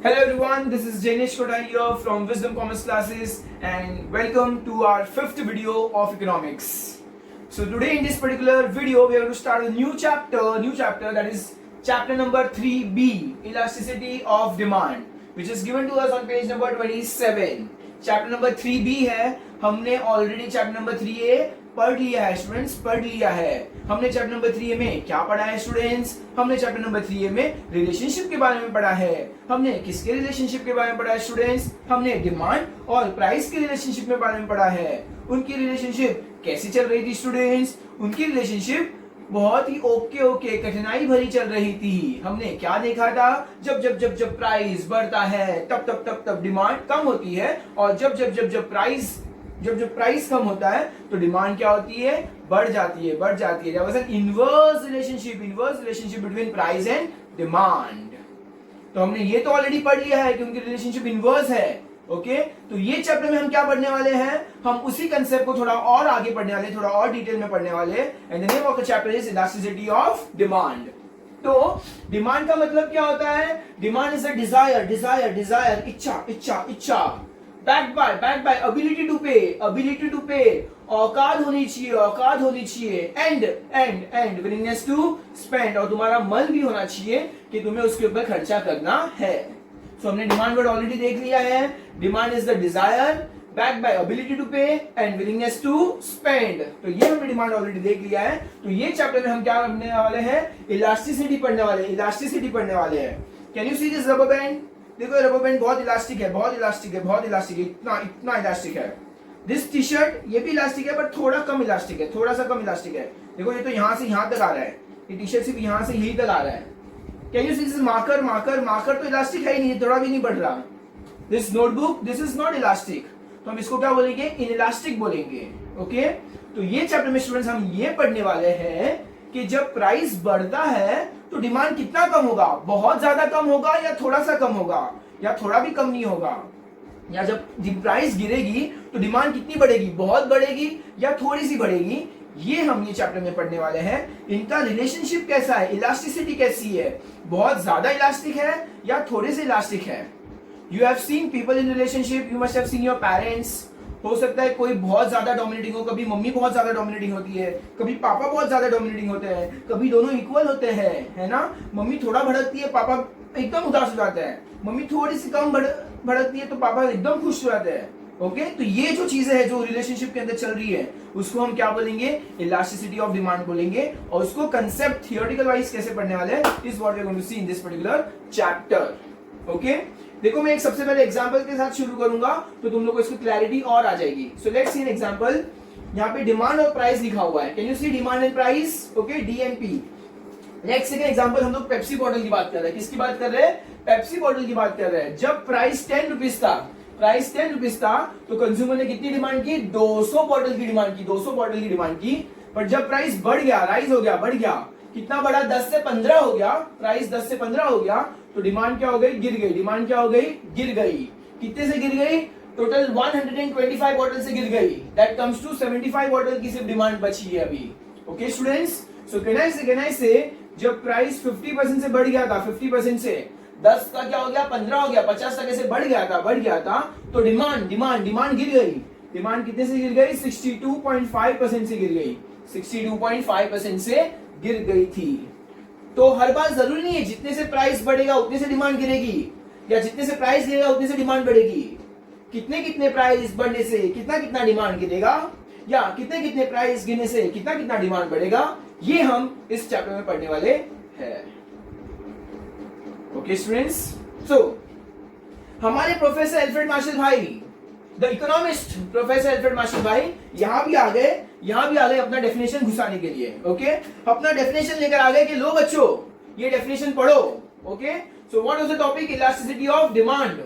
Hello everyone, this is Jainesh Kota here from Wisdom Commerce Classes and welcome to our fifth video of economics. So today in this particular video we are going to start a new chapter that is chapter number 3B, Elasticity of Demand, which is given to us on page number 27. Chapter number 3B है, हमने already chapter number 3A पढ़ लिया है students, पढ़ लिया है। हमने chapter number 3 में क्या पढ़ा है स्टूडेंट्स? हमने चैप्टर नंबर 3 में रिलेशनशिप के बारे में पढ़ा है। हमने किसके रिलेशनशिप के बारे में पढ़ा है स्टूडेंट्स? हमने डिमांड और प्राइस के रिलेशनशिप के बारे में पढ़ा है। उनकी रिलेशनशिप कैसी चल रही थी स्टूडेंट्स? उनकी रिलेशनशिप बहुत ही ओके कठिनाई भरी चल रही थी। हमने क्या देखा था? जब प्राइस बढ़ता है तब डिमांड कम होती है, और जब प्राइस कम होता है तो डिमांड क्या होती है? बढ़ जाती है। There was an inverse relationship between price and demand. तो हमने ये तो ऑलरेडी पढ़ लिया है कि उनकी रिलेशनशिप इनवर्स है। ओके, तो ये चैप्टर में हम क्या पढ़ने वाले हैं? हम उसी कंसेप्ट को थोड़ा और आगे पढ़ने वाले, थोड़ा और डिटेल में पढ़ने वाले। And the name of the chapter is elasticity of demand. तो डिमांड का मतलब क्या होता है? डिमांड इज अ डिजायर, इच्छा, backed by ability to pay, औकात होनी चाहिए, and willingness to spend, और तुम्हारा मन भी होना चाहिए कि तुम्हें उसके ऊपर खर्चा करना है। सो हमने डिमांड वर्ड ऑलरेडी देख लिया है। Demand is the desire backed by ability to pay and willingness to spend। तो ये हमने डिमांड ऑलरेडी देख लिया है। तो ये चैप्टर में हम क्या पढ़ने वाले हैं? इलास्टिसिटी पढ़ने वाले हैं। Can you see this rubber band? देखो रबर बैंड बहुत इलास्टिक है, इतना इलास्टिक है। दिस टी शर्ट ये भी इलास्टिक है, पर थोड़ा सा कम इलास्टिक है। देखो ये तो यहाँ से यहाँ तक आ रहा है, ये टी शर्ट सिर्फ यहाँ से यही तक आ रहा है। Can you see this marker तो इलास्टिक है ही नहीं, थोड़ा भी नहीं बढ़ रहा। This notebook, this is not elastic, तो हम इसको क्या बोलेंगे? इनइलास्टिक बोलेंगे। ओके, तो ये चैप्टर में स्टूडेंट्स हम ये पढ़ने वाले हैं कि जब प्राइस बढ़ता है तो डिमांड कितना कम होगा? बहुत ज्यादा कम होगा या थोड़ा सा कम होगा, या थोड़ा भी कम नहीं होगा? या जब प्राइस गिरेगी तो डिमांड कितनी बढ़ेगी? बहुत बढ़ेगी या थोड़ी सी बढ़ेगी? ये हम ये चैप्टर में पढ़ने वाले हैं। इनका रिलेशनशिप कैसा है? इलास्टिसिटी कैसी है? बहुत ज्यादा इलास्टिक है या थोड़े से इलास्टिक है? You have seen people in relationship, you must have seen your parents. हो सकता है कोई बहुत ज्यादा डोमिनेटिंग हो, कभी मम्मी बहुत ज्यादा डोमिनेटिंग होती है, कभी पापा बहुत ज्यादा डोमिनेटिंग होते हैं, कभी दोनों इक्वल होते हैं, है ना? मम्मी थोड़ा भड़कती है, पापा एकदम उदास हो जाते हैं। मम्मी थोड़ी सी कम भड़कती है तो पापा एकदम खुश हो जाते हैं। ओके, तो ये जो चीजें हैं जो रिलेशनशिप के अंदर चल रही है, उसको हम क्या बोलेंगे? इलास्टिसिटी ऑफ डिमांड बोलेंगे। और उसको कंसेप्ट थियोरेटिकल वाइज कैसे पढ़ने वाले हैं, is what we are going to see in this particular chapter. Okay, देखो मैं एक सबसे पहले एग्जांपल के साथ शुरू करूंगा तो तुम लोग को इसकी क्लैरिटी और आ जाएगी। So let's see an example. यहाँ पे डिमांड और प्राइस लिखा हुआ है। Can you see demand and price? Okay, DNP। Next second example, हम लोग पेप्सी बॉटल की बात कर रहे हैं। किसकी बात कर रहे हैं? पेप्सी बॉटल की बात कर रहे हैं। जब प्राइस 10 रुपीज था तो कंज्यूमर ने कितनी डिमांड की? 200 बॉटल की डिमांड की। पर जब प्राइस बढ़ गया, बढ़ गया, कितना बढ़ा? 10 से 15 हो गया। प्राइस 10 से 15 हो गया तो डिमांड क्या हो गई? गिर गई। कितने से गिर गई? टोटल 125 बॉटल से गिर गई। दैट कम्स टू 75 बॉटल की सिर्फ डिमांड बची है अभी। Okay students, so can I से जब प्राइस 50% से बढ़ गया था, 50% से 10 का क्या हो गया? 15 हो गया, 50% से बढ़ गया था तो डिमांड गिर गई। डिमांड कितने से गिर गई? 62.5% से गिर गई। 62.5% से गिर गई थी। तो हर बार जरूरी नहीं है जितने से प्राइस बढ़ेगा उतने से डिमांड गिरेगी, या जितने से प्राइस गिरेगा उतने से डिमांड बढ़ेगी। कितने प्राइस बढ़ने से कितना डिमांड गिरेगा, या कितने प्राइस गिरने से कितना डिमांड बढ़ेगा, ये हम इस चैप्टर में पढ़ने वाले हैं। ओके स्टूडेंट्स, सो हमारे प्रोफेसर एल्फ्रेड मार्शल भाई, the economist professor Alfred Marshall भाई यहाँ भी आ गए अपना डेफिनेशन घुसाने के लिए। ओके, अपना डेफिनेशन लेकर आ गए कि लो बच्चों ये डेफिनेशन पढ़ो। Okay, so what was the topic? Elasticity of demand.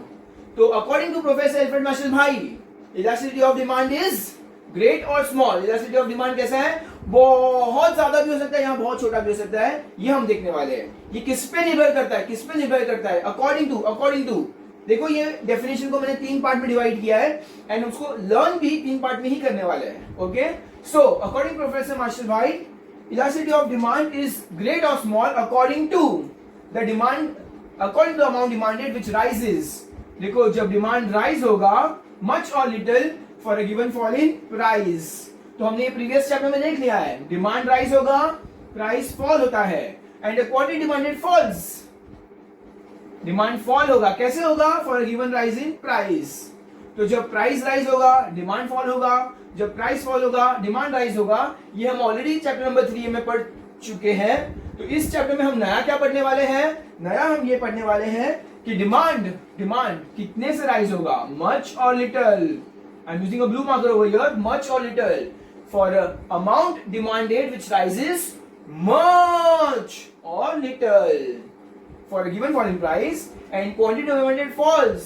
तो according to professor Alfred Marshall भाई, elasticity of demand is great और स्मॉल। इलास्टिसिटी ऑफ डिमांड कैसा है? बहुत ज्यादा भी हो सकता है, यहाँ बहुत छोटा भी हो सकता है। ये हम देखने वाले हैं। ये किस पे निर्भर करता है? अकॉर्डिंग टू देखो ये डेफिनेशन को मैंने 3 पार्ट में डिवाइड किया है, एंड उसको लर्न भी 3 पार्ट में ही करने वाले हैं। Okay, so according professor Marshall भाई, elasticity of demand is great और small according to the demand according to amount demanded which rises. देखो जब डिमांड राइज होगा मच और little for a given fall in price. तो हमने previous chapter में देख लिया है, डिमांड राइज होगा प्राइस फॉल होता है, and the quantity demanded falls, demand fall होगा। कैसे होगा? For a given rise in price. तो जब प्राइस राइज होगा डिमांड फॉल होगा, जब प्राइस फॉल होगा डिमांड राइज होगा। ये हम ऑलरेडी चैप्टर नंबर 3 में पढ़ चुके हैं। तो इस चैप्टर में हम नया क्या पढ़ने वाले हैं? नया हम ये पढ़ने वाले हैं कि डिमांड कितने से राइज होगा, मच और little. I am using a blue marker over here, much और little for amount demanded which rises much और little for a given fall in price, and quantity demanded falls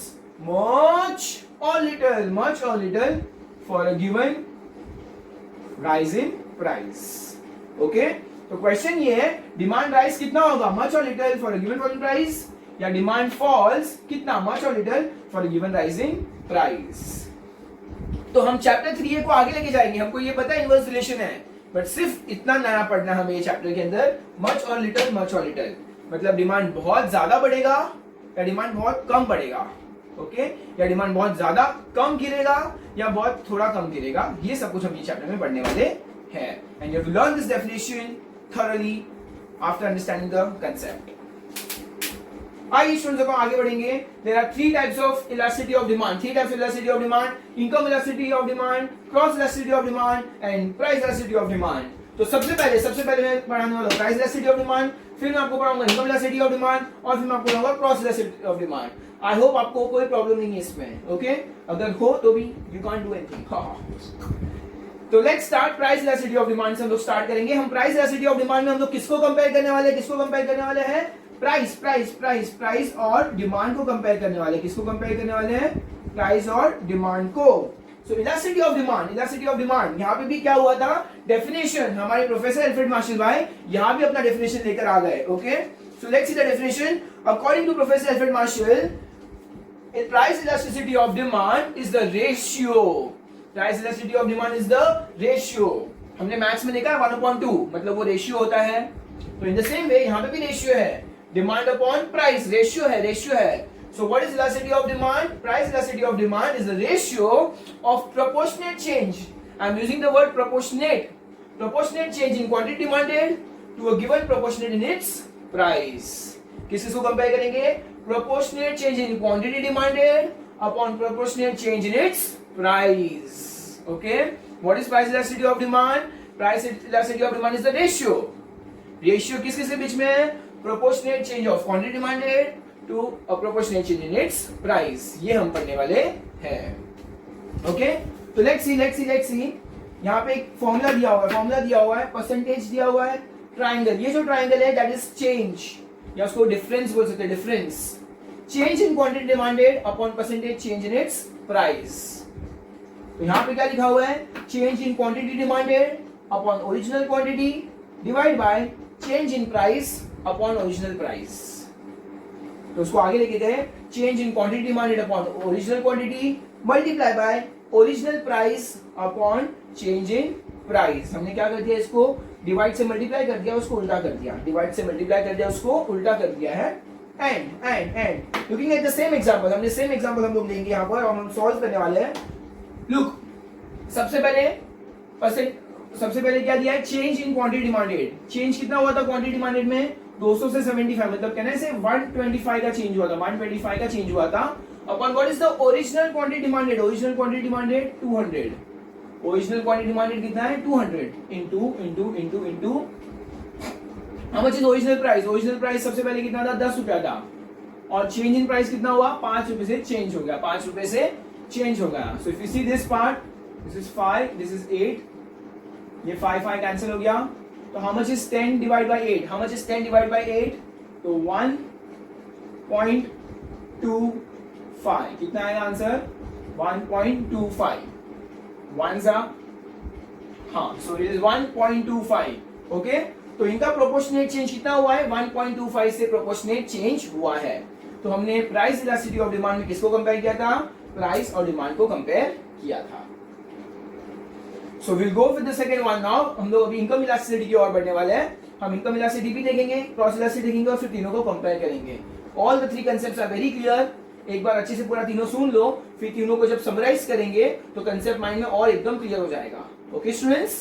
much or little for a given rise in price. Okay? तो question ये है, demand rise कितना होगा, much और little for a given fall in price, या demand false कितना, much और little for a given rise in price. तो हम चैप्टर 3 को आगे लेके जाएंगे। हमको ये पता है इनवर्स रिलेशन है, बट सिर्फ इतना नया पढ़ना हमें ये चैप्टर के अंदर, मच और लिटिल। मतलब डिमांड बहुत ज्यादा बढ़ेगा या डिमांड बहुत कम बढ़ेगा, ओके, या डिमांड बहुत ज्यादा कम गिरेगा या बहुत थोड़ा कम गिरेगा। ये सब कुछ हम ये चैप्टर में पढ़ने वाले हैं, and you have to learn this definition thoroughly after understanding the concept. आइए स्टूडेंट्स को आगे बढ़ेंगे। There are 3 types of elasticity of demand. 3 types of elasticity of demand: income elasticity of demand, cross elasticity of demand, and price elasticity of demand. तो सबसे पहले मैं पढ़ाने वाला हूँ प्राइस इलास्टिसिटी ऑफ डिमांड, फिर मैं आपको पढ़ाऊंगा इनकम इलास्टिसिटी ऑफ डिमांड, और फिर मैं आपको पढ़ाऊंगा cross elasticity of demand. I hope आपको कोई प्रॉब्लम नहीं है इसमें, ओके? अगर हो तो भी यू कांट डू एनीथिंग। तो let's start price elasticity of demand से हम लोग स्टार्ट करेंगे। हम प्राइस इलास्टिसिटी ऑफ डिमांड में हम लोग किसको कंपेयर करने वाले हैं? प्राइस और डिमांड को कंपेयर करने वाले। किसको कंपेयर करने वाले हैं? प्राइस और डिमांड को। सो इलास्टिसिटी ऑफ डिमांड, यहाँ पे भी क्या हुआ था, डेफिनेशन हमारे प्रोफेसर अल्फ्रेड मार्शल भाई यहाँ भी अपना डेफिनेशन लेकर आ गए, okay? So let's see the definition according to professor Alfred Marshall. Price elasticity of demand is the ratio. Price elasticity of demand is the ratio. हमने मैथ्स में देखा 1/2, मतलब वो रेशियो होता है। तो इन द सेम वे यहाँ पे भी रेशियो है, डिमांड अपॉन प्राइस, रेशियो है। So what is elasticity of demand? Price elasticity of demand is the ratio of proportionate change. I am using the word proportionate. Proportionate change in quantity demanded to a given proportionate in its price. किसको compare करेंगे? Proportionate change in quantity demanded upon proportionate change in its price. Okay? What is price elasticity of demand? Price elasticity of demand is the ratio. Ratio किसके बीच में है? Proportionate change of quantity demanded to a proportionate change in its price. ये हम पढ़ने वाले हैं, okay? तो let's सी यहाँ पे एक फॉर्मूला दिया हुआ है, परसेंटेज दिया हुआ है, ट्राइंगल। ये जो ट्राइंगल है दैट इज चेंज, या उसको डिफरेंस बोल सकते हैं, difference change in quantity demanded upon percentage change in its price. तो यहाँ पे क्या लिखा हुआ है? Change in quantity demanded upon original quantity divide by change in price upon original price. तो उसको आगे लेके गए, change in quantity demanded upon original quantity multiply by original price upon change in price. हमने क्या कर दिया, इसको डिवाइड से मल्टीप्लाई कर दिया, उसको उल्टा कर दिया, डिवाइड से मल्टीप्लाई कर दिया, उसको उल्टा कर दिया है। And looking at the same example, हमने सेम एग्जांपल हम लोग लेंगे यहाँ पर और हम सॉल्व करने वाले हैं। लुक, सबसे पहले क्या दिया है? Change in quantity demanded. Change कितना हुआ था क्वांटिटी डिमांडेड में? 200 से 75, मतलब कहने से 125 का चेंज हुआ था, 125 का चेंज हुआ था। Upon what is the original quantity demanded? Original quantity demanded 200। Original quantity demanded कितना है? 200 into how much is original price? Original price सबसे पहले कितना था? 10 रुपया था, और चेंज इन प्राइस कितना हुआ? 5 रुपए से चेंज हो गया, 5 रुपए से चेंज हो गया। So if you see this part, this is 5, this is 8, ये 5 कैंसिल हो गया। तो how much is 10 divided by 8? How much is 10 divided by 8? तो 1.25। कितना आएगा आंसर? 1.25। वन सा, हाँ, सो इट इज 1.25, ओके? तो इनका प्रोपोर्शनेट चेंज कितना हुआ है? 1.25 से प्रोपोर्शनेट चेंज हुआ है। तो हमने प्राइस इलास्टिसिटी ऑफ डिमांड में किसको कंपेयर किया था? प्राइस और डिमांड को कंपेयर किया था। So we'll go with the second one now. हम लोग अभी इनकम इलास्टिसिटी की ओर बढ़ने वाले हैं। हम इनकम इलास्टिसिटी भी देखेंगे, क्रॉस इलास्टिसिटी देखेंगे और फिर तीनों को कंपेयर करेंगे। All the three concepts are very clear. एक बार अच्छे से पूरा तीनों सुन लो, फिर तीनों को जब समराइज करेंगे तो कंसेप्ट माइंड में और एकदम क्लियर हो जाएगा। Okay students,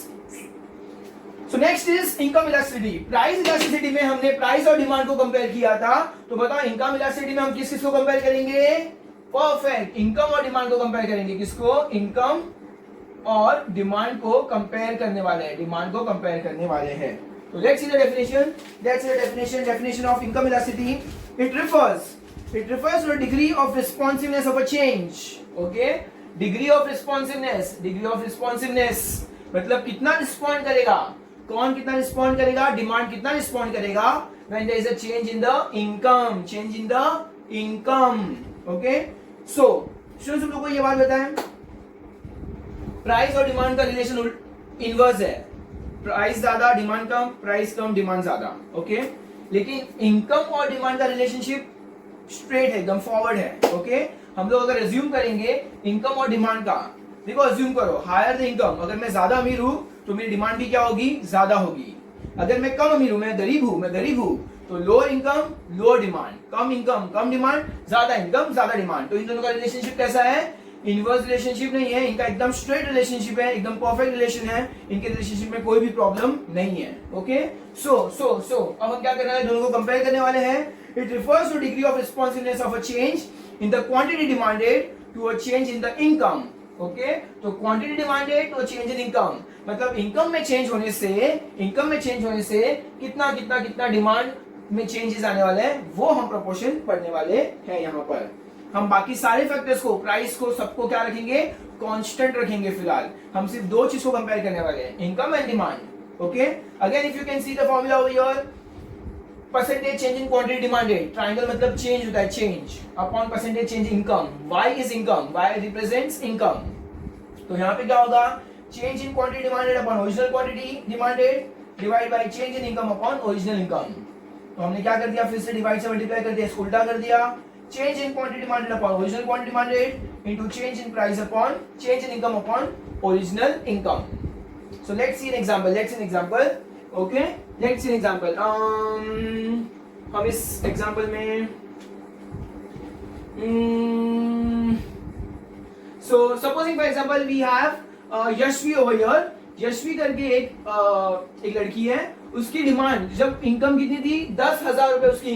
so next is income elasticity. Price elasticity में हमने प्राइस और डिमांड को कंपेयर किया था, तो बताओ इनकम इलास्टिसिटी में हम किस किस को कंपेयर करेंगे? परफेक्ट, इनकम और डिमांड को कंपेयर करेंगे। किसको? इनकम और डिमांड को कंपेयर करने वाले हैं, डिमांड को कंपेयर करने वाले हैं। तो let's see the definition. Let's see the definition of income elasticity. It refers to the degree of responsiveness of a change. Okay, degree of responsiveness मतलब कितना रिस्पॉन्ड करेगा, कौन कितना रिस्पॉन्ड करेगा, डिमांड कितना रिस्पॉन्ड करेगा when there is a change in the income, okay? So students, हम लोग को ये बात बताएं, प्राइस और डिमांड का रिलेशन इनवर्स है। प्राइस ज्यादा डिमांड कम, प्राइस कम डिमांड ज्यादा। ओके, लेकिन इनकम और डिमांड का रिलेशनशिप स्ट्रेट है, एकदम फॉरवर्ड है। ओके, हम लोग अगर अज्यूम करेंगे इनकम और डिमांड का, देखो अज्यूम करो हायर द इनकम, अगर मैं ज्यादा अमीर हूं तो मेरी डिमांड भी क्या होगी? ज्यादा होगी। अगर मैं कम अमीर हूं, मैं गरीब हूं तो लोअर इनकम लोअर डिमांड, कम इनकम कम डिमांड, ज्यादा इनकम ज्यादा डिमांड। तो इन दोनों का रिलेशनशिप कैसा है? इनवर्स रिलेशनशिप नहीं है, इनका एकदम स्ट्रेट रिलेशनशिप है, एकदम परफेक्ट रिलेशन है। इनके रिलेशनशिप में कोई भी प्रॉब्लम नहीं है। ओके, सो अब हम क्या कर रहे हैं? दोनों को कंपेयर करने वाले हैं। It refers to degree of responsiveness of a change in the quantity demanded to a change in the income. Okay, तो quantity demanded to a change in income मतलब इनकम में चेंज होने से कितना डिमांड में चेंजेस आने वाले हैं, वो हम प्रोपोर्शन पढ़ने वाले हैं। यहाँ पर हम बाकी सारे फैक्टर्स को, प्राइस को, सबको क्या रखेंगे? कांस्टेंट रखेंगे। फिलहाल हम सिर्फ दो चीज को कंपेयर करने वाले हैं, income and demand. Okay, again if you can see the formula over here, percentage change in quantity demanded, triangle मतलब चेंज होता है, change upon percentage change income. y is income, y represents income. तो यहाँ पे क्या होगा? Change in quantity demanded upon original quantity demanded divide by change in income upon original income. तो हमने क्या कर दिया? फिर से डिवाइड से मल्टीप्लाई कर दिया, इसको उल्टा कर दिया। Change in quantity demanded upon original quantity demanded into change in price upon change in income upon original income. So let's see an example. Okay, let's see an example. हम इस example में so supposing for example we have Yashvi over here. Yashvi करके एक लड़की है, उसकी demand जब income कितनी थी? 10,000 रुपए उसकी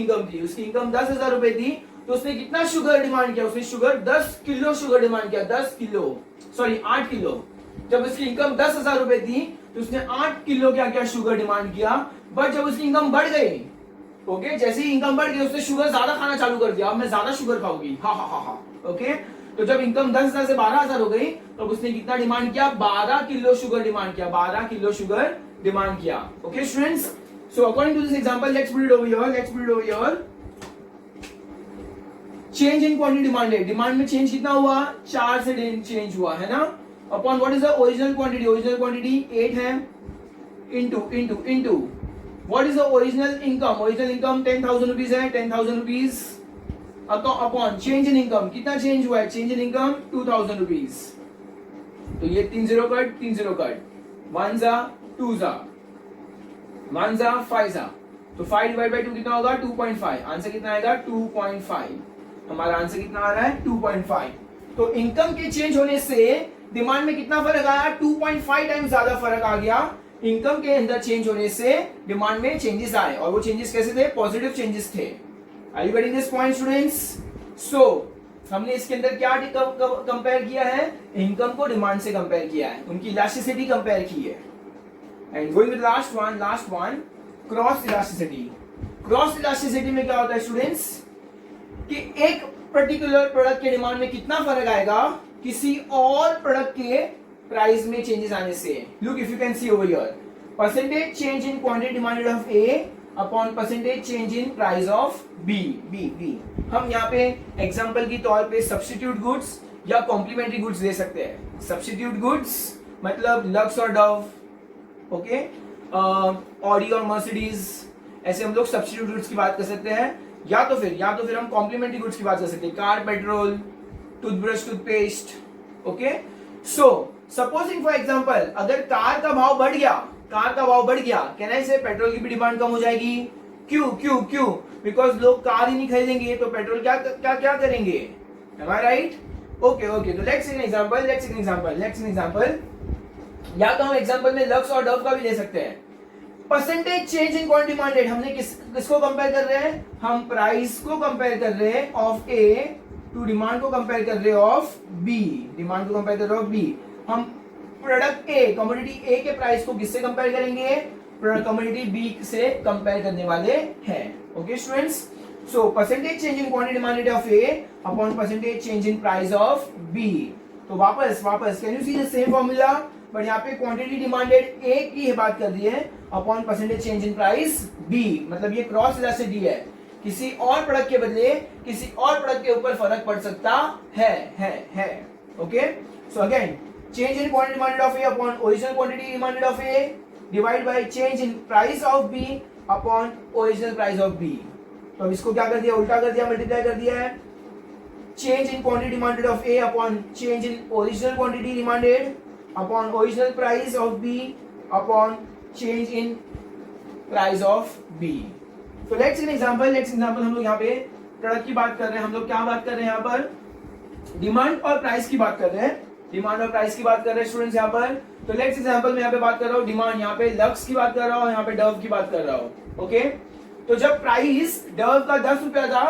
इनकम 10,000 रुपए थी। तो उसने कितना शुगर डिमांड किया? उसने शुगर 10 किलो शुगर डिमांड किया, 8 किलो। जब उसकी इनकम 10,000 रुपए थी तो उसने 8 किलो क्या किया? शुगर डिमांड किया। बट जब उसकी इनकम बढ़ गई, ओके, जैसे ही इनकम बढ़ गई उसने शुगर ज्यादा खाना चालू कर दिया, अब मैं ज्यादा शुगर खाऊंगी, हा। ओके, तो जब इनकम 10,000 से 12,000 हो गई तो उसने कितना डिमांड किया? 12 किलो शुगर डिमांड किया। Okay students, so according to this example let's put it over here. Change in quantity demanded, demand में चेंज कितना हुआ? 4 से चेंज हुआ है ना, upon what is the original quantity 8 है, into what is the original income 10,000 rupees है, 10,000 rupees upon change in income, कितना चेंज हुआ है? Change in income 2,000 rupees. तो ये 3 0 कट 1 जा 2 जा 1 जा 5 जा, तो 5 डिवाइड बाय 2 कितना होगा? 2.5। आंसर कितना आएगा? 2.5। हमारा आंसर कितना आ रहा है? 2.5। तो इनकम के चेंज होने से डिमांड में कितना फर्क आया? 2.5 टाइम्स ज्यादा फर्क आ गया। इनकम के अंदर चेंज होने से डिमांड में चेंजेस आए, और वो चेंजेस कैसे थे? पॉजिटिव चेंजेस थे। Are you getting this point students? So हमने इसके अंदर क्या कंपेयर किया है? इनकम को डिमांड से कंपेयर किया है, उनकी इलास्टिसिटी कंपेयर की है। And going with last one cross elasticity में क्या होता है स्टूडेंट्स कि एक पर्टिकुलर प्रोडक्ट के डिमांड में कितना फर्क आएगा किसी और प्रोडक्ट के प्राइस में चेंजेस आने से। Look, if you can see over here, percentage change in quantity demanded of A upon percentage change in price of B. हम यहाँ पे एग्जांपल की तौर पे सब्स्टिट्यूट गुड्स या कॉम्प्लीमेंट्री गुड्स ले सकते हैं। सब्स्टिट्यूट गुड्स मतलब लक्स और डव, ओके, ऑडी और मर्सिडीज, ऐसे हम लोग सब्स्टिट्यूट गुड्स की बात कर सकते हैं। या तो फिर हम कॉम्प्लीमेंट्री गुड्स की बात कर सकते हैं, car petrol, toothbrush toothpaste. Okay, so supposing for example अगर कार का भाव बढ़ गया, कैन आई से पेट्रोल की भी डिमांड कम हो जाएगी। क्यों? बिकॉज लोग कार ही नहीं खरीदेंगे तो पेट्रोल क्या क्या क्या करेंगे? Am I right? Okay, okay. तो let's take an example. या तो हम एग्जांपल में लक्स और डव का भी ले सकते हैं. Percentage change in quantity demanded, हमने किसको कंपेयर कर रहे हैं? हम प्राइस को कंपेयर कर रहे हैं ऑफ ए टू डिमांड को कंपेयर कर रहे हैं ऑफ बी. डिमांड को कंपेयर कर रहे हैं ऑफ बी. हम प्रोडक्ट ए, कमोडिटी ए के प्राइस को किससे कंपेयर करेंगे? प्रोडक्ट कमोडिटी बी से कंपेयर करने वाले हैं. Okay students, so percentage change in quantity demanded of A upon percentage change in price of B. तो वापस can you see the same formula, but यहाँ पे क्वांटिटी डिमांडेड ए की बात कर रही है upon percentage change in price B. मतलब ये क्रॉस इलास्टिसिटी है, किसी और प्रोडक्ट के बदले किसी और प्रोडक्ट के ऊपर फर्क पड़ सकता है. Okay, so again change in quantity demanded of A upon original quantity demanded of A divide by change in price of B upon original price of B. तो अब इसको क्या कर दिया? उल्टा कर दिया, मल्टीप्लाई कर दिया है. Change in quantity demanded of A upon change in original quantity demanded upon original price of B upon change in price of B. तो लेट्स टेक एन एग्जांपल. हम लोग यहाँ पे प्रोडक्ट की बात कर रहे हैं. हम लोग क्या बात कर रहे हैं यहाँ पर? डिमांड और प्राइस की बात कर रहे हैं. डिमांड और प्राइस की बात कर रहे हैं स्टूडेंट्स यहाँ पर. तो लेट्स एग्जांपल में यहाँ पे बात कर रहा हूँ डिमांड, यहाँ पे लक्स की बात कर रहा हूँ, यहाँ पे डव की बात कर रहा हूँ. ओके, तो जब प्राइस डव का 10 रुपया था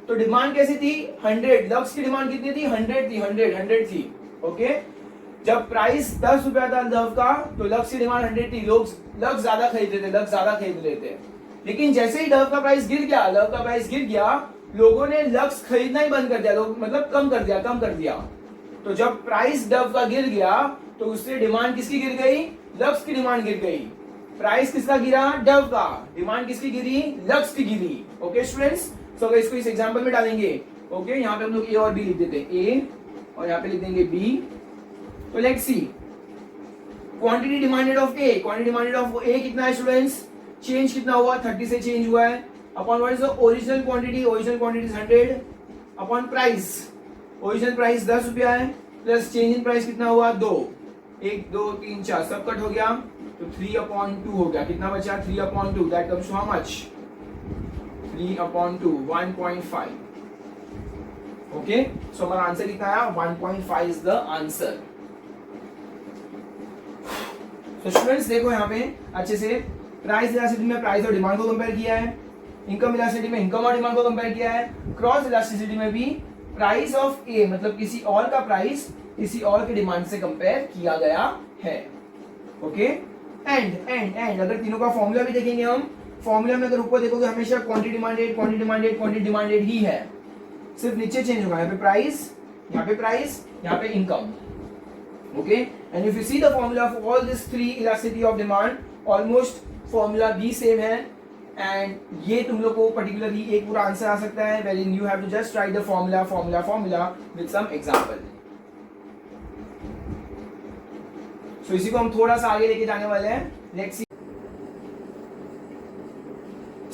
तो डिमांड कैसी थी? 100. लक्स की डिमांड कितनी थी? 100 थी. ओके, जब प्राइस 10 रुपया था डव का तो लक्स की डिमांड 100 थी. लोग लक्स ज्यादा खरीद रहे थे. लेकिन जैसे ही डव का प्राइस गिर गया, लोगों ने लक्स खरीदना ही बंद कर दिया. लोग मतलब कम कर दिया. तो जब प्राइस डव का गिर गया तो उससे डिमांड किसकी गिर गई? लक्स की डिमांड गिर गई. प्राइस किसका गिरा? डव का. डिमांड किसकी गिरी? लक्स की गिरी. ओके स्टूडेंट्स, सो इसको इस एग्जांपल में डालेंगे. ओके, यहाँ पे हम लोग ए और बी लिख देते हैं. ए और यहाँ पे लिख देंगे बी. तो let's see quantity demanded of A. Quantity demanded of A कितना है स्टूडेंट्स? चेंज कितना हुआ? 30 से चेंज हुआ है. Upon what is the original quantity? Original quantity is 100 upon price. Original price 10 रुपया है प्लस चेंज इन प्राइस कितना हुआ? 2. 1 2 3 4 सब कट हो गया तो 3/2 हो गया. कितना बचा? 3/2. That comes to how much? 3/2 1.5. Okay, so हमारा आंसर कितना आया? 1.5 इज द आंसर. तो स्टूडेंट्स देखो यहाँ पे अच्छे से, प्राइस इलास्टिसिटी में प्राइस और डिमांड को कंपेयर किया है. इनकम इलास्टिसिटी में इनकम और डिमांड को कंपेयर किया है. क्रॉस इलास्टिसिटी में भी प्राइस ऑफ ए मतलब किसी और का प्राइस किसी और की डिमांड से कंपेयर किया गया है. ओके, एंड अगर तीनों का फॉर्मूला भी देखेंगे हम, फॉर्मूला में अगर ऊपर देखोगे हमेशा क्वांटिटी डिमांडेड ही है. सिर्फ नीचे चेंज होगा. यहाँ पे प्राइस, यहाँ पे income. Okay, and if you see the formula of all this 3 elasticity of demand, almost formula भी सेम है. एंड ये तुम लोग को पर्टिकुलरली एक पूरा आंसर आ सकता है where in you have to just write the formula with some example. So इसी को हम थोड़ा सा आगे लेके जाने वाले हैं. Let's see.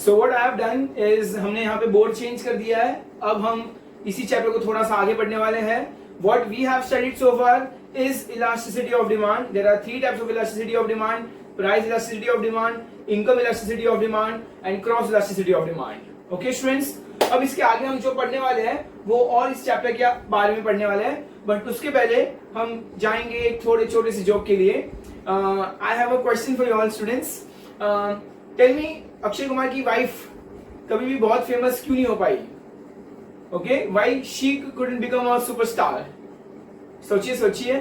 So what I have done is हमने यहाँ पे बोर्ड चेंज कर दिया है. अब हम इसी चैप्टर को थोड़ा सा आगे बढ़ने वाले हैं. What we have studied so far is elasticity of demand. There are 3 types of elasticity of demand: price elasticity of demand, income elasticity of demand, and cross elasticity of demand. Okay students, अब इसके आगे हम जो पढ़ने वाले हैं वो और इस चैप्टर के बारे में पढ़ने वाले हैं. बट उसके पहले हम जाएंगे एक थोड़े छोटे से जॉब के लिए. I have a question for you all students. Tell me, Akshay Kumar की वाइफ कभी भी बहुत फेमस क्यों नहीं हो पाई? Okay, why she couldn't become a superstar? सोचिए.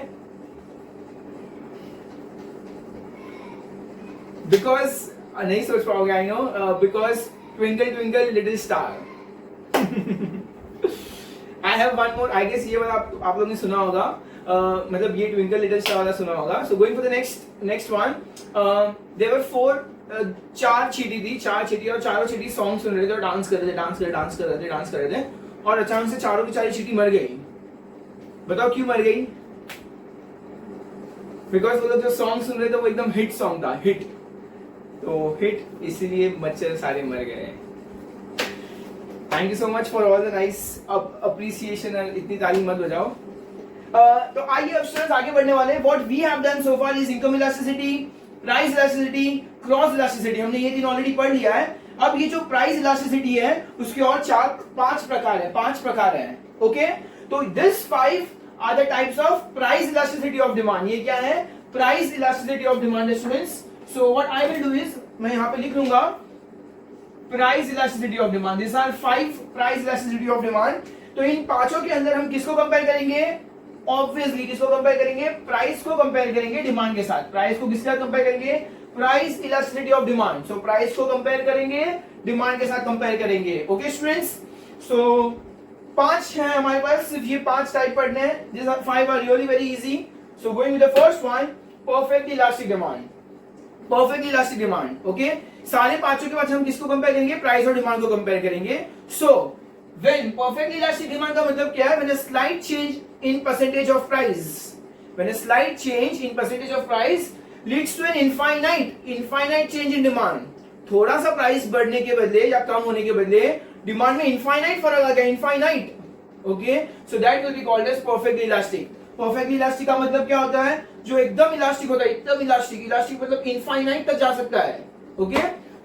बिकॉज नहीं सोच पाओगे, I know. Because twinkle twinkle little star. I have one more. I guess ये वाला आप लोगों ने सुना होगा. मतलब ये ट्विंकल लिटिल स्टार वाला सुना होगा. So going for the next one. There were 4 चीटी थी. 4 चीटी और चारों चीटी सॉन्ग सुन रहे थे और डांस कर रहे थे और अचानक से चारों की 4 चीटी मर गई. बताओ क्यों मर गई? बिकॉज वो लोग जो सॉन्ग सुन रहे थे वो एकदम हिट सॉन्ग था. हिट, तो हिट, इसीलिए मच्छर सारे मर गए. Thank you so much for all the nice appreciation. इतनी ताली मत बजाओ. तो आइए अब स्टूडेंट्स आगे बढ़ने वाले हैं. What we have done so far is income elasticity, price elasticity, cross elasticity. हमने ये 3 ऑलरेडी पढ़ लिया है. अब ये जो प्राइस इलास्टिसिटी है उसके और पांच प्रकार है ओके। तो this 5 are the types of price elasticity of demand. ये क्या है? Price elasticity of demand students. So what I will do is, मैं यहां पे लिख लूंगा price elasticity of demand. This are 5 price elasticity of demand. तो इन पांचों के अंदर हम किसको कंपेयर करेंगे? ऑब्वियसली किसको कंपेयर करेंगे? प्राइस को कंपेयर करेंगे डिमांड के साथ। प्राइस को किसके साथ कंपेयर करेंगे? Price elasticity of demand. So price को कंपेयर करेंगे, डिमांड के साथ कंपेयर करेंगे। ओके स्टूडेंट्स, सो 5 है हमारे पास, सिर्फ ये 5 टाइप पढ़ने हैं। This are 5 are really very easy. So going with the first one, perfectly elastic demand. Perfectly elastic demand okay. सारे पांचों के बाद हम किसको कंपेयर करेंगे? प्राइस और डिमांड को कंपेयर करेंगे। So when perfectly elastic demand का मतलब क्या है? When a slight change in percentage of price, when a slight change in percentage of price leads to an infinite change in demand. थोड़ा सा price बढ़ने के बदले या कम होने के बदले डिमांड में इनफाइनाइट फर्क आ गया, infinite okay. So that will be called as perfectly elastic. Perfectly elastic का मतलब क्या होता है? जो एकदम इलास्टिक होता है, एकदम इलास्टिक। इलास्टिक मतलब इनफाइनाइट तक जा सकता है ओके।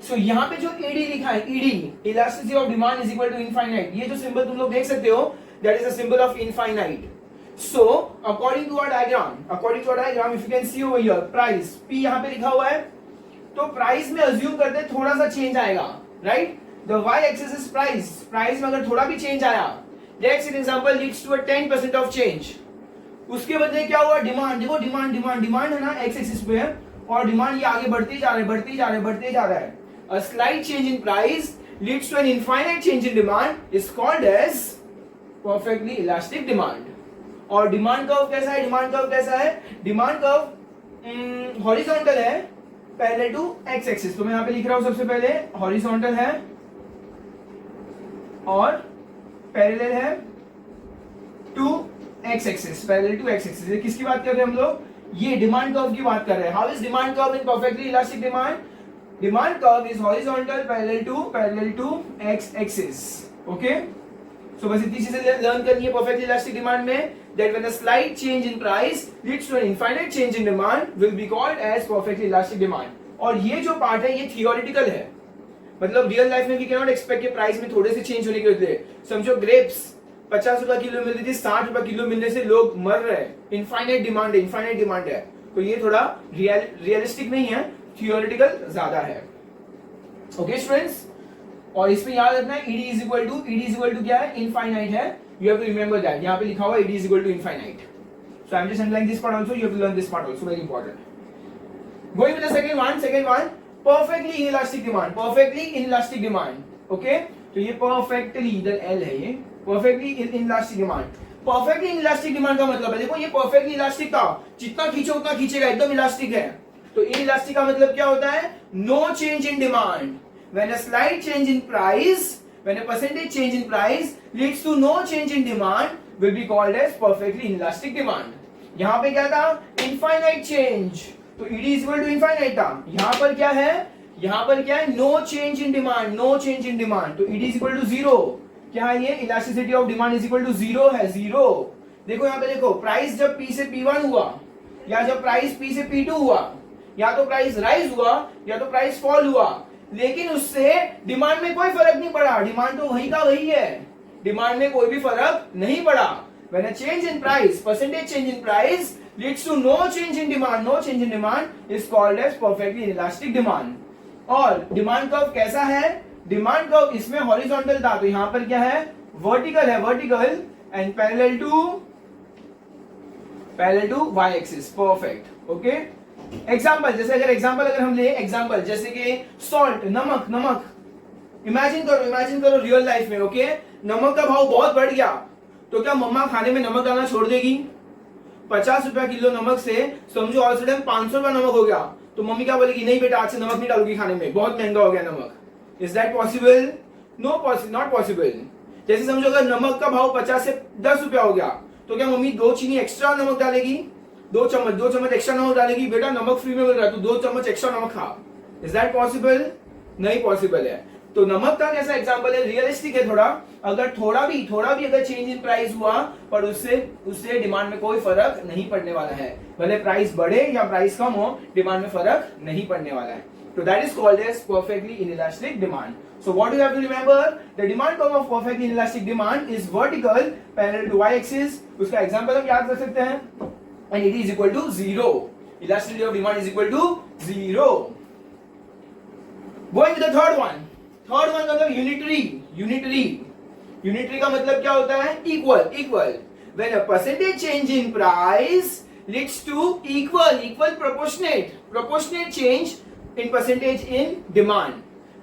सो यहाँ पे जो ईडी लिखा है, ED elasticity of demand is equal to infinite, ये जो सिंबल तुम लोग देख सकते हो that is a symbol of infinite. So according to our diagram if you can see over here, price P यहाँ पे लिखा हुआ है, तो प्राइस में अज्यूम करते हैं थोड़ा सा चेंज आएगा, right? The y axis is price. Price में अगर थोड़ा भी चेंज आया, let's an example leads to a 10% of change, उसके बदले क्या हुआ? डिमांड, देखो डिमांड है ना x एक्सिस पे, और डिमांड ये आगे बढ़ते जा रहा है। A slight change in price leads to an infinite change in demand is called as perfectly elastic demand. और डिमांड कर्व कैसा है? डिमांड कर्व हॉरिजॉन्टल है पैरेलल टू x एक्सिस। तो मैं यहाँ पे लिख रहा हूं सबसे पहले हॉरिजॉन्टल है और पैरेलल है to x axis, parallel to x axis. किसकी बात कर रहे हैं हम लोग? ये डिमांड कर्व की बात कर रहे हैं। How is demand curve in perfectly elastic demand? Demand curve is horizontal parallel to x axis. Okay? So बस इतनी चीजें लर्न करनी है perfectly elastic demand में, that when a slight change in price leads to an infinite change in demand will be called as perfectly elastic demand. और ये जो part है ये theoretical है, मतलब रियल लाइफ में we cannot expect कि प्राइस में थोड़े से चेंज होने के वजह से, समझो ग्रेप्स 50 रुपए किलो मिल रही थी, 60 रुपए किलो मिलने से लोग मर रहे हैं। इनफाइनाइट डिमांड है, तो ये थोड़ा रियलिस्टिक नहीं है, थियोरेटिकल ज्यादा है। ओके स्टूडेंट्स, और इसमें याद रखना है ईडी इज इक्वल टू क्या है? इनफाइनाइट है। You have to remember that. यहाँ पे लिखा हुआ ED is equal to infinite. So I am just underlining this part also, you have to learn this part also, very important. Going with the second one, perfectly inelastic demand okay. तो ये perfectly, इधर L है, ये perfectly inelastic demand. Perfectly inelastic demand का मतलब है, देखो ये परफेक्टली इलास्टिक था, जितना खींचो उतना खींचेगा, एकदम इलास्टिक है। तो इनइलास्टिक का मतलब क्या होता है? No change in demand. When a slight change in price, when a percentage change in price leads to no change in demand will be called as perfectly inelastic demand. यहां पे क्या था? इनफाइनाइट चेंज, तो ED is equal to infinite था। यहां पर क्या है? नो चेंज इन डिमांड, तो ईडी इज इक्वल टू 0। क्या है ये? Elasticity of demand is equal to 0 है, 0। देखो यहां पे, देखो प्राइस जब P से P1 हुआ, या जब प्राइस P से P2 हुआ, या तो प्राइस राइज हुआ या तो प्राइस फॉल हुआ, लेकिन उससे डिमांड में कोई फर्क नहीं पड़ा। डिमांड तो वही का वही है, डिमांड में कोई भी फर्क नहीं पड़ा। When a change in price, percentage change in price leads to no change in demand is called as perfectly inelastic demand. और डिमांड कर्व कैसा है? डिमांड कर्व इसमें हॉरिजॉन्टल था, तो यहां पर क्या है? Vertical and parallel to y axis. Perfect okay. Example अगर हम ले, जैसे कि सॉल्ट, नमक। इमेजिन करो रियल लाइफ में ओके, नमक का भाव बहुत बढ़ गया, तो क्या मम्मा खाने में नमक डालना छोड़ देगी? 50 रुपया किलो नमक से समझो ऑल सडन 500 रुपया नमक हो गया, तो मम्मी क्या बोलेगी? नहीं बेटा, आज से नमक नहीं डालूंगी खाने में, बहुत महंगा हो गया नमक। Is that possible? Not possible. जैसे समझो अगर नमक का भाव 50 से 10 रुपया हो गया, तो क्या मम्मी 2 चीनी एक्स्ट्रा नमक डालेगी? 2 चम्मच एक्स्ट्रा नमक डालेगी? बेटा नमक फ्री में मिल रहा है, तो 2 चम्मच एक्स्ट्रा नमक खा। Is that possible? नहीं पॉसिबल है। तो नमक का कैसा एग्जांपल है? रियलिस्टिक है थोड़ा। अगर थोड़ा भी अगर चेंज इन प्राइस हुआ, पर उससे डिमांड में कोई फर्क नहीं पड़ने वाला है। भले प्राइस बढ़े या प्राइस कम हो, डिमांड में फर्क नहीं पड़ने वाला है। So that is called as perfectly inelastic demand. So what do you have to remember? The demand curve of perfectly inelastic demand is vertical parallel to y-axis. उसका example हम याद कर सकते हैं. And it is equal to 0. Elasticity of demand is equal to 0. Going to the third one. Third one का मतलब unitary. Unitary का मतलब क्या होता है? Equal. When a percentage change in price leads to equal proportionate change in percentage in demand.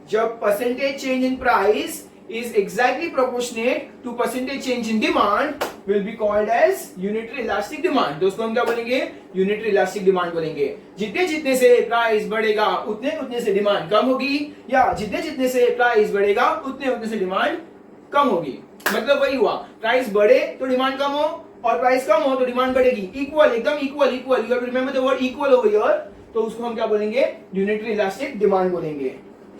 जब percentage change in price is exactly proportionate to percentage change in demand will be called as unitary elastic demand. दोस्तों हम क्या बोलेंगे? Unitary elastic demand बोलेंगे. जितने से price बढ़ेगा उतने से डिमांड कम होगी, या जितने से प्राइस बढ़ेगा उतने से डिमांड कम होगी. मतलब वही हुआ, प्राइस बढ़े तो डिमांड कम हो और प्राइस कम हो तो डिमांड बढ़ेगी. एकदम equal. You have to remember the word equal over here. तो उसको हम क्या बोलेंगे? यूनिटरी इलास्टिक डिमांड बोलेंगे.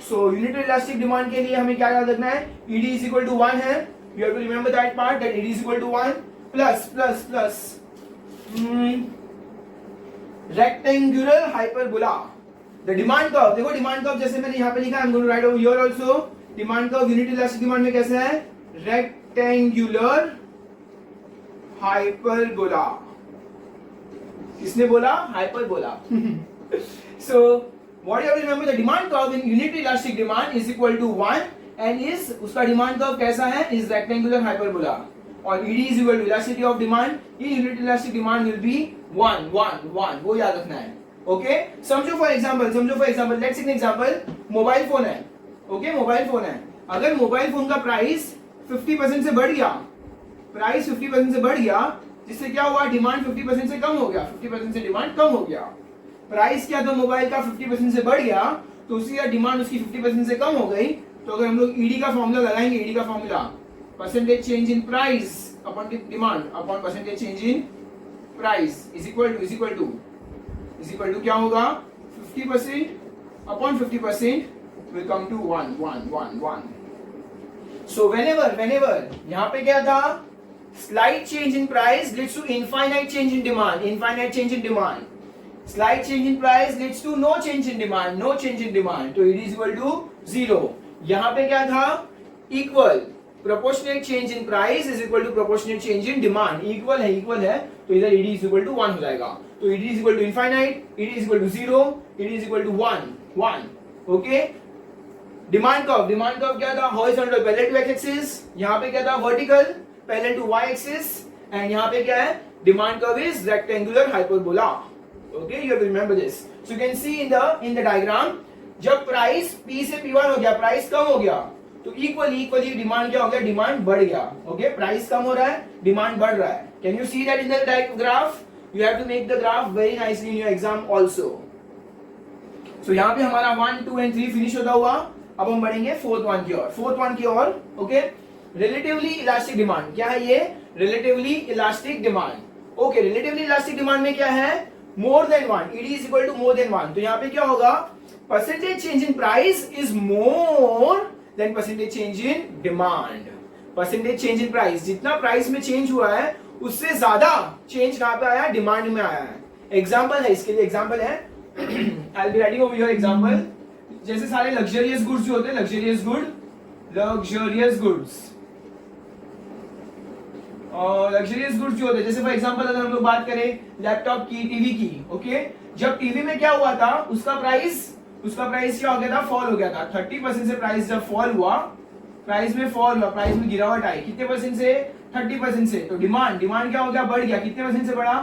सो यूनिटरी इलास्टिक डिमांड के लिए हमें क्या याद रखना है? ईडी इज इक्वल टू 1 है. You have to remember that part, that ED is equal to 1 plus rectangular hyperbola. The demand curve, देखो डिमांड कर्व जैसे मैंने यहाँ पे लिखा, I am going to write over here also. Demand curve unitary elastic demand में कैसे है? Rectangular hyperbola. किसने बोला? Hyperbola. So what you have to remember, the demand curve in unitary elastic demand is equal to 1 and is उसका demand curve कैसा है? Is rectangular hyperbola. और ED is equal to elasticity of demand. ये unitary elastic demand will be 1. वो याद रखना है. Okay? समझो for example, let's take an example. Mobile phone है. Okay? मोबाइल फोन है. अगर मोबाइल फोन का प्राइस 50% से बढ़ गया, जिससे क्या हुआ? डिमांड 50% से कम हो गया. 50% से डिमांड कम हो गया. प्राइस क्या तो मोबाइल का 50% से बढ़ गया, तो उसी का डिमांड उसकी 50% से कम हो गई. तो अगर हम लोग ईडी का फॉर्मूला लगाएंगे, ईडी का formula percentage change in price upon demand upon percentage change in price is equal to क्या होगा? 50% upon 50% will come to 1. So whenever यहाँ पे क्या था? Slight change in price leads to infinite change in demand. Slight change in price leads to no change in demand. तो it is equal to 0. यहाँ पे क्या था? Equal. Proportionate change in price is equal to proportionate change in demand. Equal है, तो इधर ED is equal to 1 हो जाएगा. तो ED is equal to infinite, ED is equal to 0, ED is equal to 1. Okay? Demand curve क्या था? Horizontal parallel to X axis. यहाँ पे क्या था? Vertical parallel to Y axis. And यहाँ पे क्या है? Demand curve is rectangular hyperbola. Okay, you have to remember this. So you can see in the diagram, जब प्राइस P से P1 हो गया, प्राइस कम हो गया, तो इक्वली डिमांड क्या हो गया? डिमांड बढ़ गया. ओके, प्राइस कम हो रहा है, डिमांड बढ़ रहा है. Can you see that in the graph? You have to make the graph very nicely in your exam also. So यहाँ पे हमारा 1, 2 एंड 3 फिनिश होता हुआ. अब हम बढ़ेंगे फोर्थ वन की ओर. Okay, relatively elastic demand. क्या है ये? Relatively elastic demand. Okay, relatively elastic demand में क्या है? More than 1. ED is equal to more than 1. तो यहाँ पे क्या होगा? Percentage change in price is more than percentage change in demand. Percentage change in price, जितना प्राइस में चेंज हुआ है उससे ज्यादा चेंज कहां पे आया? डिमांड में आया है. एग्जाम्पल है इसके लिए, एग्जाम्पल है. I will be writing over your example. जैसे सारे लग्जरियस गुड्स जो होते हैं, लग्जरियस गुड्स जो होते हैं, जैसे फॉर एग्जांपल अगर हम लोग बात करें लैपटॉप की, टीवी की. ओके, जब टीवी में क्या हुआ था? उसका प्राइस क्या हो गया था? फॉल हो गया था. 30% से प्राइस जब फॉल हुआ, प्राइस में गिरावट आई. कितने परसेंट से? 30% से. तो डिमांड क्या हो गया? बढ़ गया. कितने परसेंट से बढ़ा?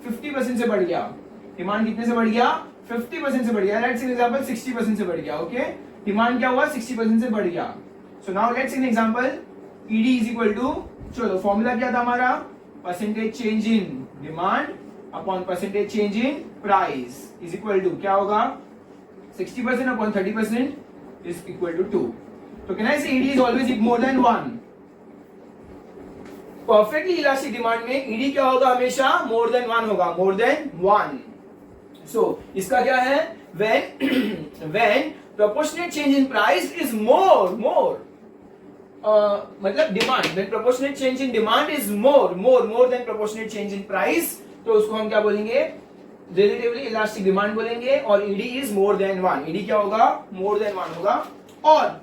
50% से बढ़ गया. डिमांड कितने से बढ़ गया? 50% से बढ़ गया. लेट्स सी एग्जांपल 60% से बढ़ गया. ओके, डिमांड क्या हुआ? 60% से बढ़ गया. So now let's see example. ED is equal to, चलो फॉर्मूला क्या था हमारा? Percentage change in demand upon percentage change in price is equal to क्या होगा? 60% अपॉन 30% इज इक्वल टू 2. तो कैन आई से ED is always more than 1? Perfectly elastic demand में ED क्या होगा? हमेशा मोर देन 1 होगा. मोर देन 1. सो इसका क्या है? when proportionate change in price is more मतलब demand, when proportionate change in demand is more than proportionate change in price, तो उसको हम क्या बोलेंगे? रिलेटिवली इलास्टिक डिमांड बोलेंगे, और ED is more then one. ED क्या होगा? मोर देन वन होगा। और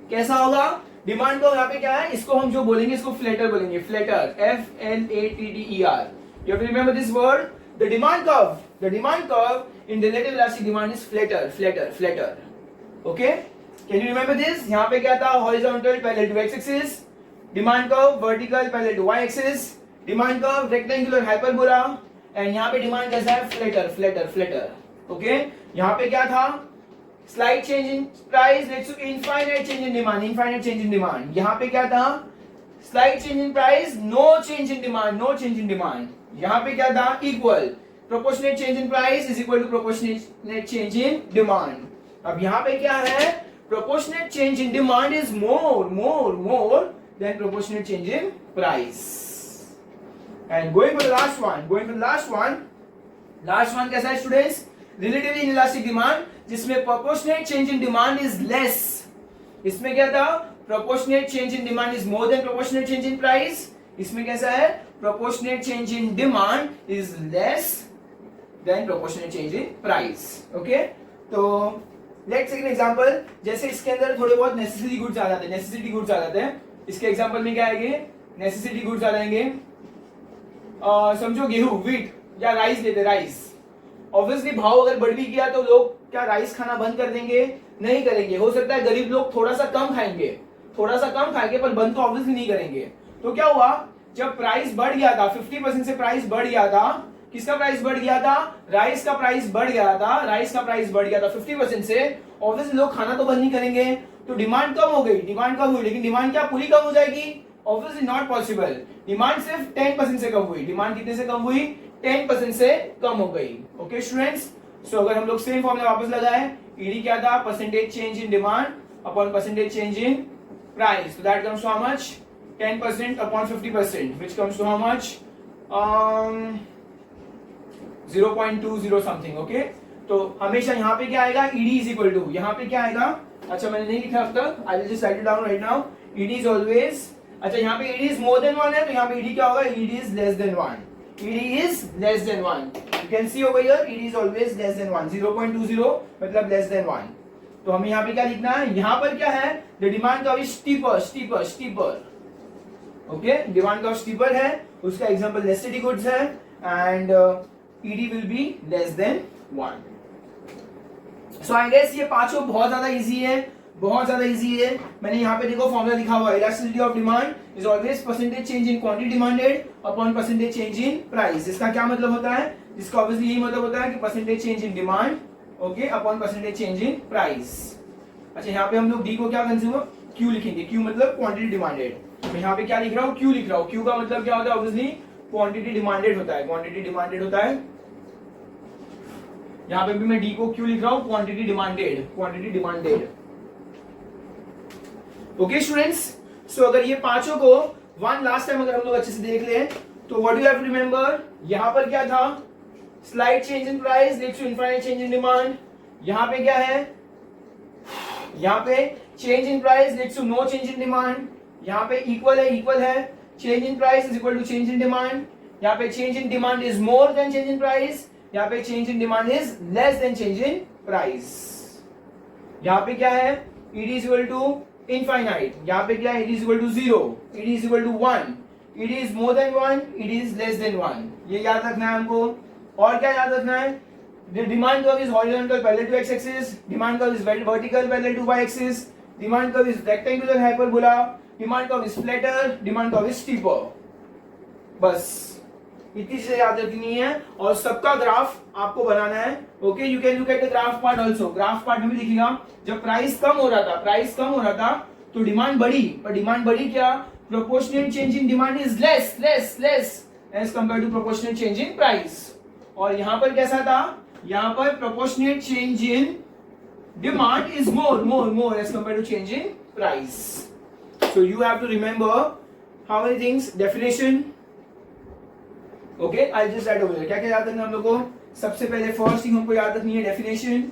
कैसा होगा? डिमांड को यहाँ पे क्या है, इसको हम जो बोलेंगे इसको फ्लैटर बोलेंगे, flatter, FLATTER। You have to remember this word. The demand curve in relative elastic demand is flatter. Okay? Can you remember this? यहाँ पे क्या था? Horizontal parallel to x-axis, demand curve vertical parallel to y-axis, demand curve rectangular hyperbola, and यहाँ पे demand कैसा है? Flatter. Okay? यहाँ पे क्या था? Slight change in price leads to infinite change in demand. यहाँ पे क्या था? Slight change in price, no change in demand. यहाँ पे क्या था? Equal. Proportionate change in price is equal to proportionate change in demand. अब यहाँ पे क्या है? Proportionate change in demand is more than proportionate change in price. And going for the last one कैसा है students? Relatively inelastic demand, जिसमें proportionate change in demand is less. इसमें क्या था? Proportionate change in demand is more than proportionate change in price. इसमें कैसा है? Proportionate change in demand is less than proportionate change in price. Okay? तो let's take an example. जैसे इसके अंदर थोड़े बहुत necessity goods आ जाते हैं, इसके एग्जाम्पल में क्या आएंगे? नेसेसिटी गुड्स आ जाएंगे। समझो गेहूं, व्हीट या राइस लेते, राइस। ऑब्वियसली भाव अगर बढ़ भी गया तो लोग क्या राइस खाना बंद कर देंगे? नहीं करेंगे। हो सकता है गरीब लोग थोड़ा सा कम खाएंगे, पर बंद तो ऑब्वियसली नहीं करेंगे। तो क्या हुआ? जब प्राइस बढ़ गया था 50% से, प्राइस बढ़ गया था, किसका प्राइस बढ़ गया था? राइस का प्राइस बढ़ गया था 50% से। ऑब्वियसली लोग खाना तो बंद नहीं करेंगे, तो डिमांड कम हो गई, लेकिन डिमांड क्या पूरी कम हो जाएगी? Obviously not possible. डिमांड सिर्फ 10% से कम हुई। डिमांड कितने से कम हुई? 10% से कम हो गई। ओके स्टूडेंट्स, सो अगर हम लोग सेम फॉर्मूला वापस लगाए, ईडी क्या था? Percentage change in demand upon percentage change in price. So that comes to how much? 10% upon 50%, which comes to how much? 0.20 something. Okay, तो हमेशा यहाँ पे क्या आएगा? ईडी इज इक्वल टू, यहाँ पे क्या आएगा? अच्छा मैंने नहीं लिखा अब तक, I will just right it down right now. ED is always, अच्छा यहाँ पे ईडी इज मोर देन 1 है, तो यहाँ पे ईडी क्या होगा? ED is less than 1। You can see over here, ED is always less than 1। 0.20 मतलब लेस देन 1। तो हमें यहाँ पे क्या लिखना है? यहाँ पर क्या है? The demand curve is steeper. Okay, demand curve steeper है, उसका एग्जांपल नेसेसिटी गुड्स है, and ED will be less than 1। So I guess ये पांचों बहुत ज्यादा इजी है। मैंने यहाँ पे देखो फॉर्मूला लिखा हुआ है, elasticity of demand is always percentage change in quantity demanded upon percentage change in price. इसका क्या मतलब होता है? इसका ऑब्वियसली यही मतलब होता है कि percentage change in demand, okay, upon percentage change in price. अच्छा यहाँ पे हम लोग डी को क्या कंज्यूमर क्यू लिखेंगे, क्यू मतलब क्वांटिटी डिमांडेड। तो यहाँ पे क्या लिख रहा हूँ? क्यू लिख रहा हूँ। क्यू का मतलब क्या होता है? ऑब्वियसली क्वांटिटी डिमांडेड होता है, यहाँ पे भी मैं डी को क्यू लिख रहा हूँ, क्वांटिटी डिमांडेड। ओके स्टूडेंट्स, सो अगर ये पांचों को वन लास्ट टाइम अगर हम लोग अच्छे से देख लें, तो what you have to remember, यहाँ पर क्या था? Slight change in price leads to infinite change in demand. यहाँ पे क्या है? यहाँ पे change in price leads to no change in demand. यहाँ पे इक्वल है, change in price is equal to change in demand. यहाँ पे change in demand is more than change in price. यहाँ पे change in demand is less then change in price. यहाँ पे क्या है? ED is equal to infinite. यहाँ पे क्या है? ED is equal to 0, ED is equal to 1, ED is more than 1, ED is less than 1। ये याद रखना है हमको। और क्या याद रखना है? The demand curve is horizontal parallel to x-axis, demand curve is vertical parallel to y-axis, demand curve is rectangular hyperbola, demand curve is flatter, demand curve is steeper। बस इतनी चीजें याद रखनी है, और सबका ग्राफ आपको बनाना है। Okay, you can look at the graph part also. Graph part में भी दिखेगा, जब प्राइस कम हो रहा था तो डिमांड बढ़ी, पर डिमांड बढ़ी क्या? Proportional change in demand is less as compare to proportional change in price. और यहाँ पर कैसा था? यहाँ पर proportionate change in demand is more as compare to change in price. So you have to remember how many things? Definition, okay, I just write over. क्या क्या याद रखना हम लोग को? सबसे पहले फर्स्ट थिंग हमको याद रखनी है डेफिनेशन।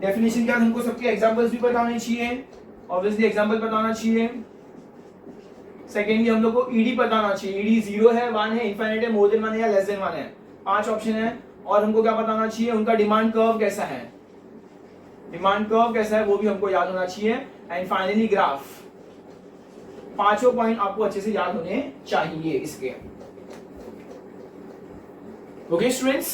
डेफिनेशन क्या? हमको सबके एग्जांपल्स भी बताने चाहिए, ऑब्वियसली एग्जांपल बताना चाहिए। सेकेंडली हम लोग को ईडी पता होना चाहिए, ईडी 0 है, 1 है, इनफाइनाइट है, मोर देन 1 है या लेस देन 1 है। 5 ऑप्शन है। और हमको क्या पता होना चाहिए, उनका डिमांड कर्व कैसा है, डिमांड कर्व कैसा है वो भी हमको याद होना चाहिए। And finally graph. पांचों पॉइंट आपको अच्छे से याद होने चाहिए इसके। ओके स्टूडेंट्स,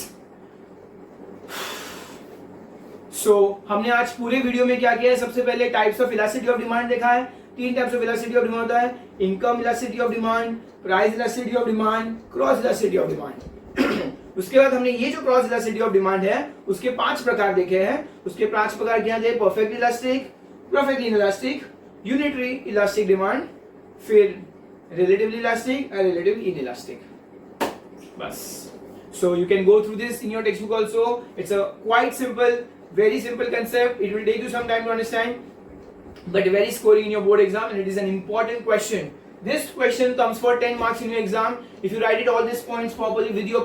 सो हमने आज पूरे वीडियो में क्या किया है, सबसे पहले types of elasticity of demand देखा है। 3 types of elasticity of demand होता है, income elasticity of demand, price elasticity of demand, cross elasticity of demand. उसके बाद हमने ये जो क्रॉस इलास्टिसिटी ऑफ डिमांड है उसके 5 प्रकार देखे हैं। उसके 5 प्रकार क्या थे, perfect elastic, perfectly inelastic, unitary elastic demand, फिर रिलेटिवली इलास्टिक और रिलेटिवली इनइलास्टिक। बस, so you can go through this in your textbook also. It's a quite simple, very simple concept. It will take you some time to understand, but very scoring in your board exam, and it is an important question. This question comes for 10 marks in your exam. If you write it all these points properly with your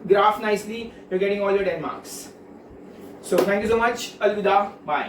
graph nicely, you're getting all your 10 marks. So thank you so much. Alvida. Bye.